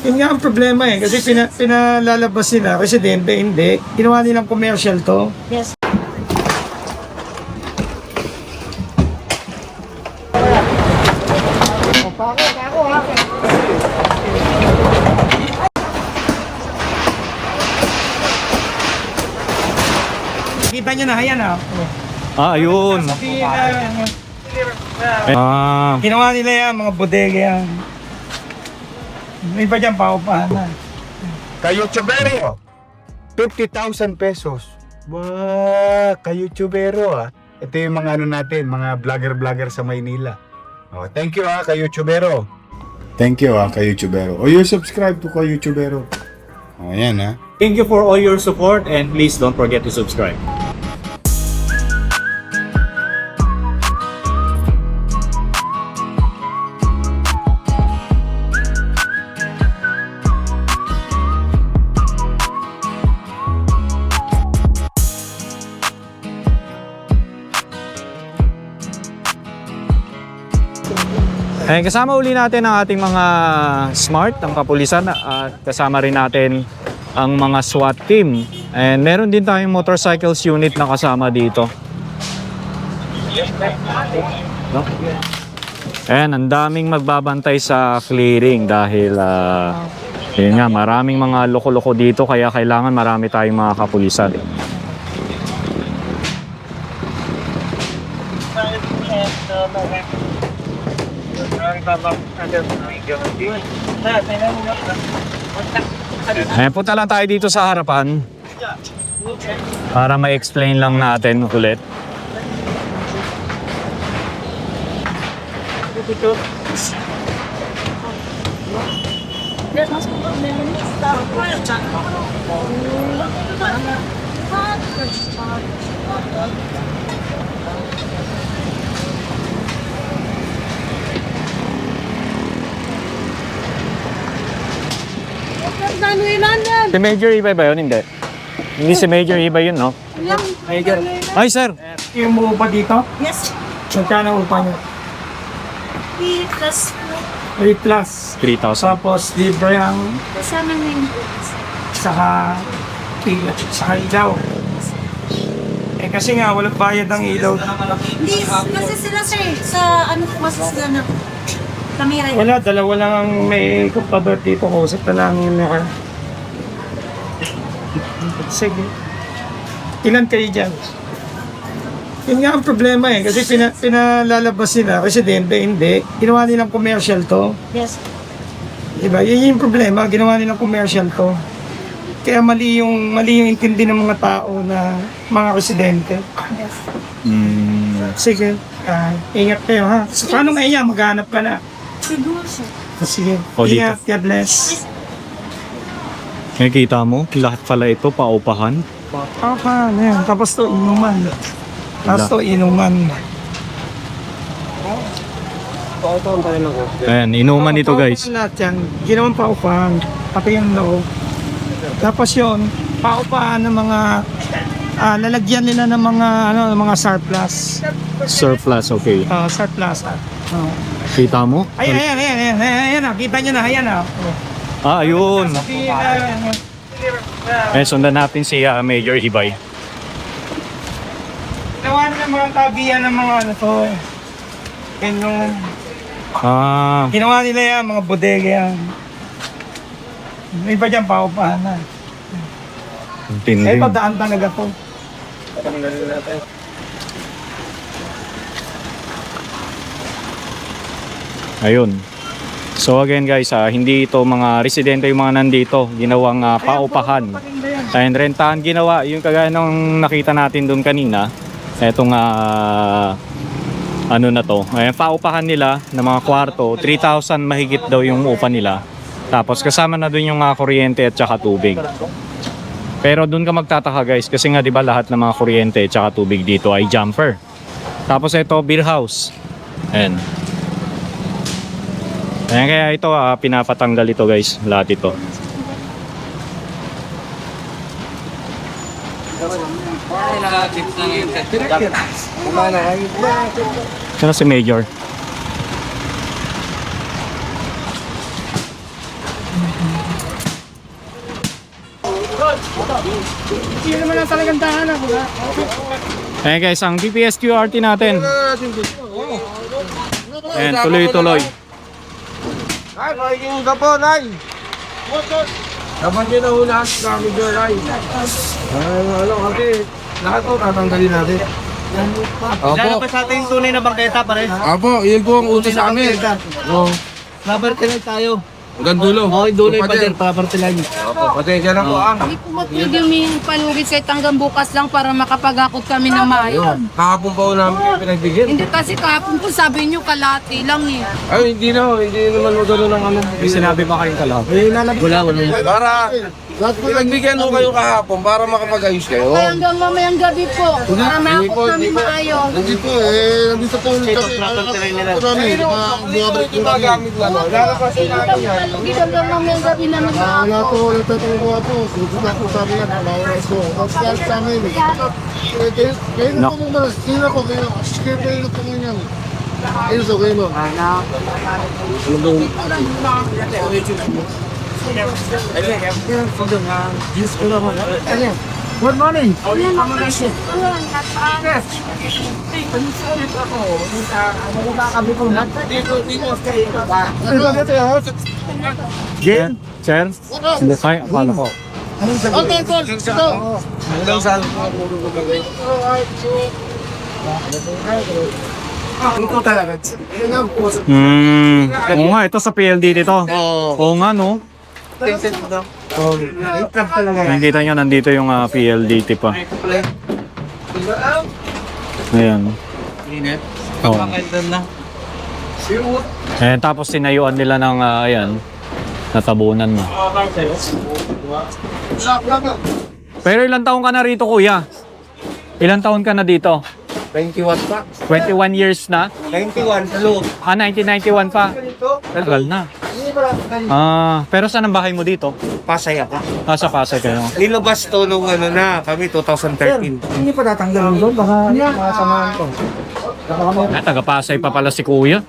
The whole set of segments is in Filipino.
Yun nga ang problema eh, kasi pinalalabas nila, residente, hindi. Ginawa nilang commercial to. Yes. Kita nyo na, ayan ah. Ayun. Ginawa nila yan, mga bodega yan. May iba dyan, paupahan na. Kayo tubero, 50,000 pesos. Wow, kayo tubero ah. Ito yung mga ano natin, mga vlogger sa Maynila. Oh, thank you ah, kayo tubero. Thank you ah, kayo tubero. O you subscribe to kayo tubero. Oh, ayan ah. Thank you for all your support and please don't forget to subscribe. Kasama uli natin ang ating mga SMART, ang kapulisan, at kasama rin natin ang mga SWAT team. And meron din tayong motorcycles unit na kasama dito. No? And ang daming magbabantay sa clearing dahil yun nga, maraming mga loko-loko dito kaya kailangan marami tayong mga kapulisan. Punta lang tayo dito sa harapan para ma-explain lang natin ulit. Si Major Ibay ba yun? Hindi. Hindi si Major Ibay yun, no? Major. Ay, sir! Yung upa dito, Yes. magkano upa nyo? Plus, 3 plus. 3,000. Tapos libre ang kasama na yung saka ilaw. Eh kasi nga walang bayad ang ilaw. Hindi, kasi sila sir, sa ano po kasi sila na kamera yun. Wala, dalawa lang ang may kapabot dito. Kusap na lang yun naka. Sige. Ilan kayo dyan? Yun nga ang problema eh, kasi pinalalabas nila, residente, hindi. Ginawa nilang commercial to. Yes. Diba? Yun yung problema, ginawa nilang commercial to. Kaya mali yung intindi ng mga tao na mga residente. Yes. Sige, ingat kayo ha. So, paano nga yan? Maghanap ka na. Siguro sir. Sige, O, dito. ingat, God bless. Nakikita mo, lahat pala ito paupahan. Okay, yan. Tapos to, inuman. Tapos to, inuman. Ayan, inuman ito guys. Lahat yan, ginawang paupahan. Pati yung loob. Tapos yun, paupahan ng mga lalagyan nila ng mga surplus. Surplus, okay. Surplus. Kita mo? Ayan, kita nyo na, ayan. Ayun. Sundan natin si Major Ibay. Ginawa na ng mga kabiyan ng mga ano to. Ginawa nila yan, mga bodega yan. May iba dyan, paupahan na. Tindi. Padaan talaga to. Ayun. So again guys, hindi ito mga residente yung mga nandito. Ginawang paupahan. And rentahan ginawa. Yung kagaya nung nakita natin doon kanina. Etong ano na to. Ayan, paupahan nila ng mga kwarto. 3,000 mahigit daw yung upa nila. Tapos kasama na doon yung kuryente at saka tubig. Pero doon ka magtataka guys. Kasi nga diba lahat ng mga kuryente at saka tubig dito ay jumper. Tapos ito beer house. Ayan. Ayan, kaya ito pinapatanggal ito guys, lahat ito. Sino si Major? Hindi naman ang talagang tahanan. Ayan guys, ang DPS QRT natin. Ayan, tuloy-tuloy. Ay, makikinig ka po, Nay. Dapat yun ang unahan sa amin dyan, Nay. Ano, kasi lahat po tatanggalin natin. Lalabas natin yung tunay na bangketa, pare. Apo, yun po ang una sa amin. Oo. Labartilag tayo. Hanggang dulo. Okay, dulo yung pader, papartilag. Opo, pati dyan ang buang. Hindi po mapwede yung palugit kahit hanggang bukas lang para makapag-akot kami ng maayos. Kahapon pa po namin kayo pinagbigyan. Hindi kasi kahapon po sabi niyo kalati lang eh. Ay, hindi naman magano ng ano. May sinabi pa kayong kalahap. Wala. Para pinagbigyan mo kayo kahapon para makapag-ayos kayo. Kaya hanggang mamayang gabi po para maakot kami maayos. Hindi po, nandito po kami. Hindi magamit na, no? Lalapasin namin yan. Palugit hanggang mamayang gabi na Wala nag-aakot. po, nagtatrabaho po. Susunod ako sa amin yan, malawras ko. Tapos kahit sa amin, kayo na po mong malas. Sino ko, kayo na po mong yan. Kayo so, kayo mo. Good morning. Jen? Sir? Ay, akala ko. Oo nga, ito sa PLDT to. Oo nga, no? Nakikita nyo, nandito yung PLDT pa. Ayan. Oo. Ayan, tapos tinayuan nila ng, ayan, natabunan na. Pero ilang taon ka na rito, kuya? Ilang taon ka na dito? 21 pa. 21 years na? 91 sa loob. 1991 pa? Tagal na. Pero saan ang bahay mo dito? Pasay ako. Nasa Pasay kayo. Nilabas to nung ano na, kami 2013. Hindi pa tatanggalan doon, baka masamahan ko. Taga Pasay pa pala si kuya.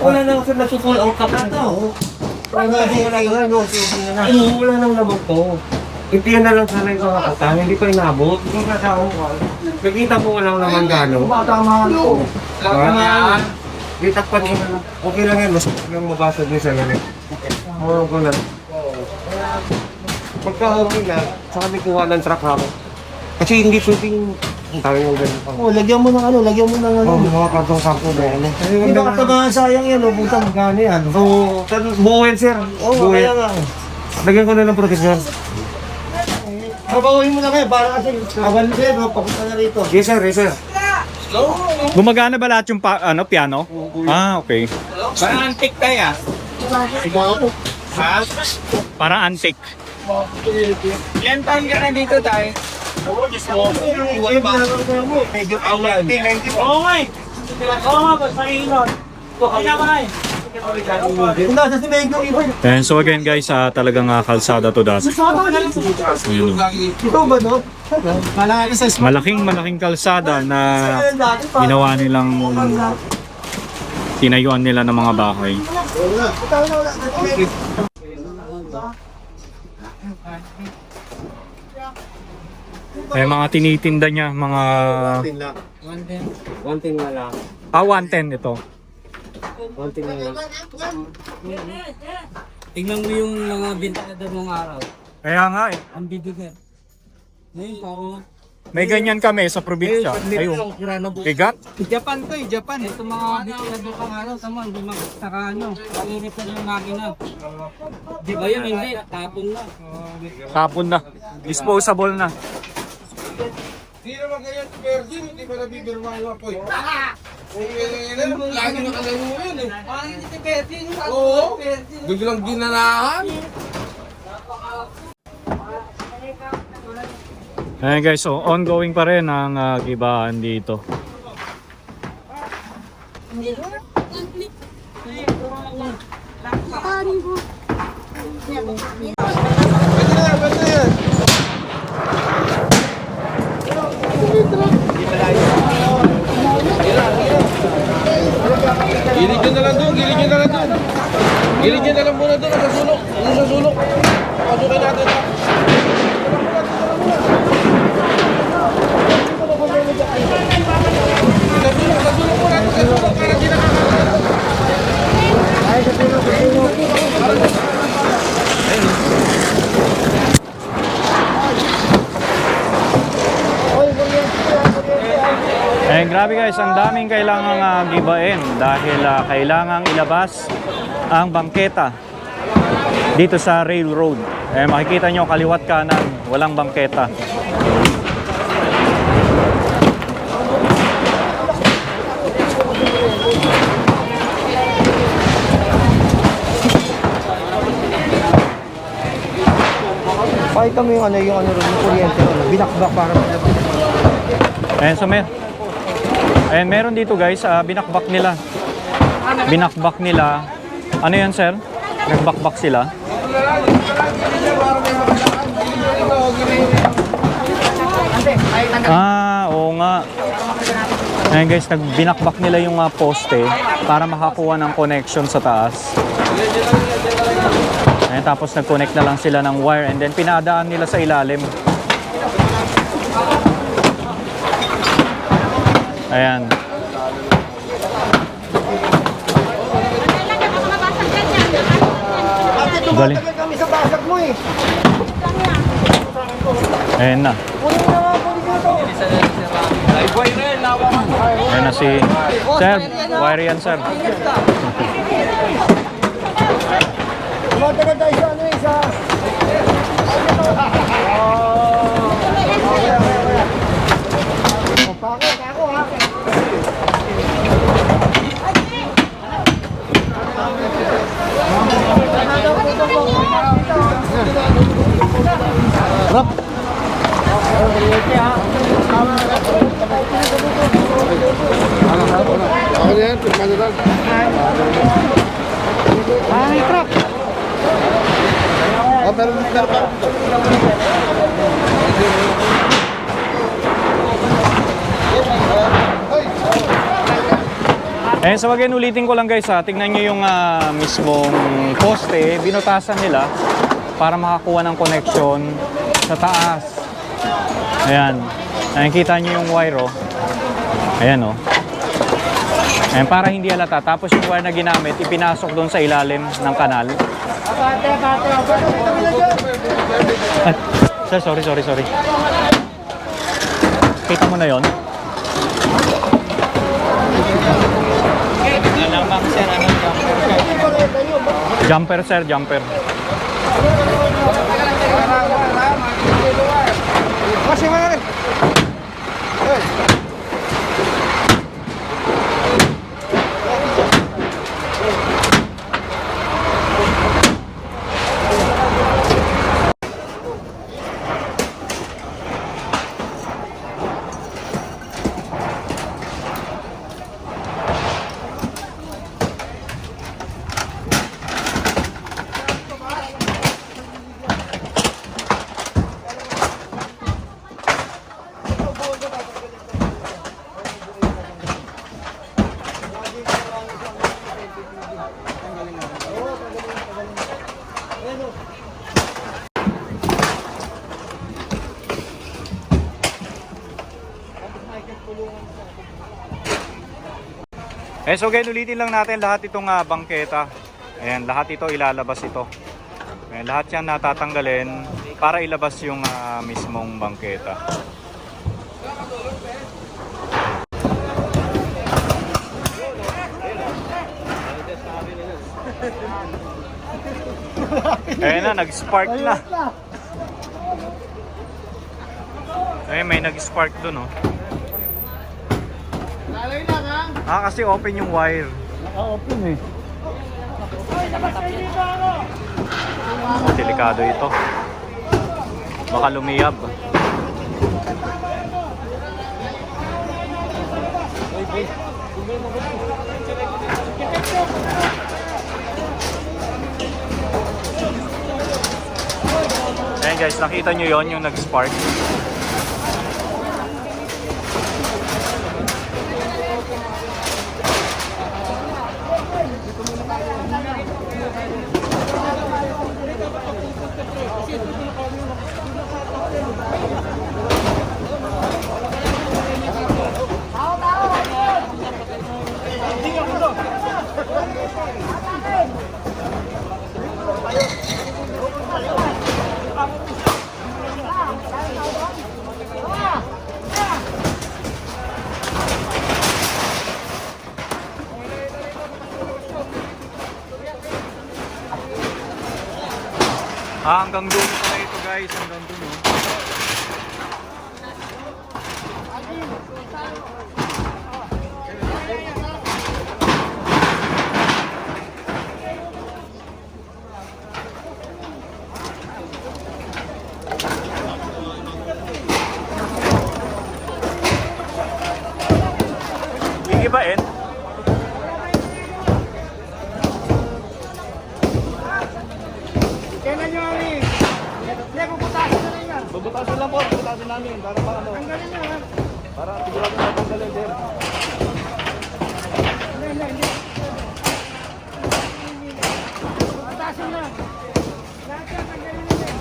Wala nang nasusul ang kapata. Wala nang labog to. Itiyan na lang sana yung mga kata, hindi pa inabot. Nakita mo walang naman gano'n. Tama ko. Di takpat mo na. Okay lang yan, mas lang mabasag niya sa ganit. Mawag ko lang. Pagka okay na, saka may kuha ng truck ako. Kasi hindi pwedeng ang tawag yung ganito. Lagyan mo ng ano, lagyan mo ng ano. Mga kartong sakto na yan. Hindi ba katabangan sayang yan, o butang gano yan. So, buuin sir. Oo, kaya nga. Lagyan ko na ng protection. Trabahuin mo na kayo para kasi awan sir, papunta na rito. Yes sir, yes sir. Gumagana ba lahat yung piano? Okay. Para antik tayo. Para antique. Ilan taon ka na dito tayo? Medyo awal. Oo nga eh. Oo nga, basta ingon. Kaya ka na eh. Kung nasa si Meg yung iba. And so again guys, talagang kalsada to dati. Ayun. Ito ba no? Malaking kalsada na ginawa nilang tinayuan nila ng mga bahay. Mga tinitinda niya, mga 110 na lang. 110 ito. 110 na lang. Tingnan mo yung mga binta na doon ng araw. Kaya nga eh. Ang bidig eh. Ngayon pa ako. May ganyan kami sa probinsya. Ayun. Bigat. Japan to eh, Japan. Ito mga binta na doon ng araw. Tama, hindi saka ano. Panginip na yung makina. Di ba yun? Hindi. Tapon na. Tapon na. Disposable na. Hindi naman ganyan si Virgin, hindi pa nabibirma yung apoy. Lagi nakalaro yun eh. Parang hindi si Bertin. Oo, biglang ginanahan. Ayan guys, so ongoing pa rin ang gibahan dito. Gilig nyo na lang doon, gilig nyo na lang doon. Gilid nyo na lang muna doon, sa sulok. Ano sa sulok? Pasukin natin. Sa sulok muna, sa sulok. Para di nakakala. Eh, grabe guys, ang daming kailangang gibain dahil kailangang ilabas ang bangketa dito sa railroad. Eh, makikita nyo kaliwat kanan, walang bangketa. Pakita mo yung kuryente ron, binakbak para Ayan, so ayan, meron dito guys, binakbak nila. Binakbak nila. Ano yan, sir? Nagbakbak sila. Oo nga. Ayan guys, binakbak nila yung poste para makakuha ng connection sa taas. Ayan, tapos nag-connect na lang sila ng wire and then pinadaan nila sa ilalim. Ayan. Galing. kami sa basag mo eh. Ayan na. Ayan na si Sir. Wire yan, sir. Tumatagal tayo sa ano eh, sa... Pako ha. Ako na yan, pirma na lang. Meron pa. Eh, so again, ulitin ko lang guys ha. Tingnan nyo yung mismong poste. Binutasan nila para makakuha ng connection sa taas. Ayan. Nakikita nyo yung wire oh. Ayan oh. Ayan, para hindi halata. Tapos yung wire na ginamit, ipinasok doon sa ilalim ng kanal. Sir, sorry. Kita mo na yon. Jumper sir, jumper. Kasi mo na rin. So again, ulitin lang natin lahat itong bangketa. Ayan, lahat ito ilalabas ito. Ayan, lahat yan natatanggalin para ilabas yung mismong bangketa. Ayan na, nag-spark na. Ayan, may nag-spark dun oh. Kasi open yung wire. Naka-open eh. Delikado ito. Baka lumiyab. Ayan guys, nakita nyo yon yung nag-spark. Hanggang dulo pala ito guys, hanggang dulo. Iibain? Kailan nyo kami? Hindi, bubutasin na lang yan. Bubutasin lang po, bubutasin namin para pa ano. Ang galing na, ha? Para sigurado na tanggalin din. Hindi. Bubutasin na. Lahat yan, ang galing na yan.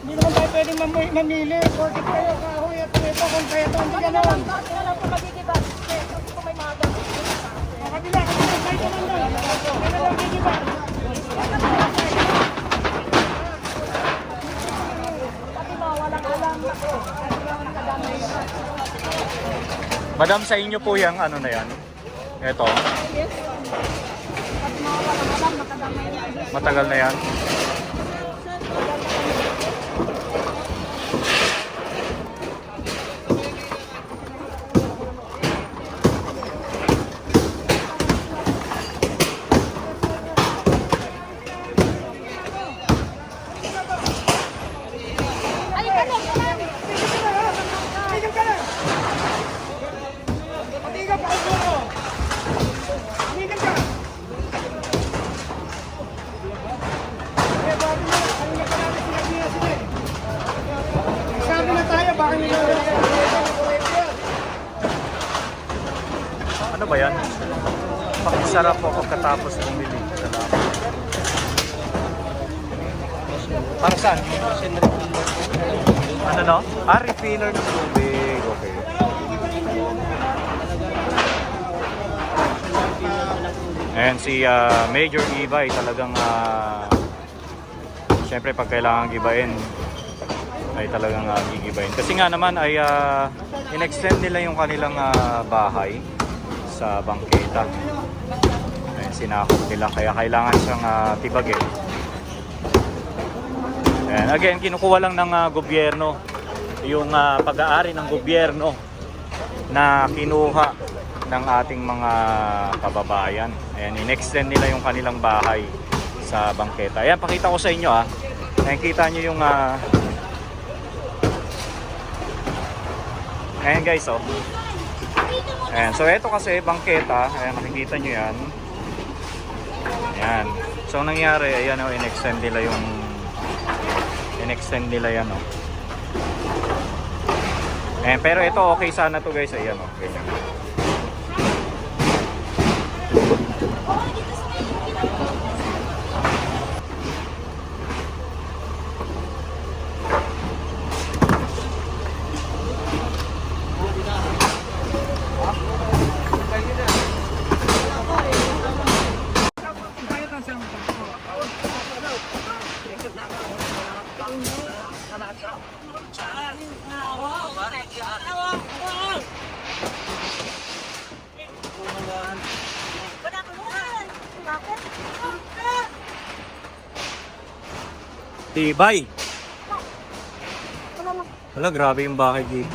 Hindi naman tayo pwedeng mamili. Porkit kayo, kahoy at ito, kung kaya ito, hindi ganoon. Ang kabila, kahit naman doon. Kaya lang, hindi ba? Madam, sa inyo po yung ano na yan? Ito. Matagal na yan. Sabi na tayo, baka nila. Ano ba yan? Pakisarap po pagkatapos bumili. Salamat. Para saan? Ano no? Ah, refiller ng tubig. Okay. Ayan si Major Ibay talagang syempre pag kailangan gibain ay talagang gigibain. Kasi nga naman ay in-extend nila yung kanilang bahay sa bangketa. Ayan, sinakop nila kaya kailangan siyang tibagin. Ayan, again, kinukuha lang ng gobyerno yung pag-aari ng gobyerno na kinuha ng ating mga kababayan. Ayan, in-extend nila yung kanilang bahay sa bangketa. Ayan, pakita ko sa inyo nakikita nyo yung ayan guys ayan, so ito kasi bangketa. Ayan, makikita nyo yan. Ayan, so nangyari, ayan in-extend nila yan ayan, pero ito okay sana to guys. Ayan ganyan. Tibay. Wala, grabe yung bahay dito.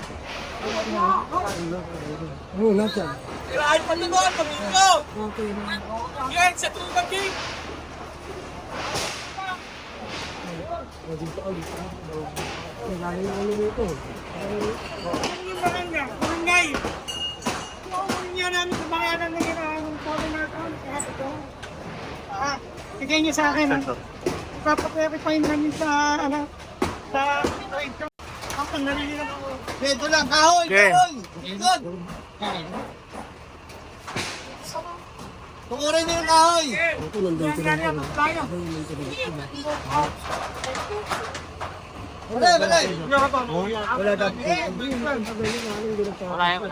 Bigay niyo sa akin. Ipapapirify namin sa trade. Ang nalililang ako. Dito lang, kahoy! Okay. Kahoy! Ikot! Tukurin niyo yung kahoy! Balay! Wala yung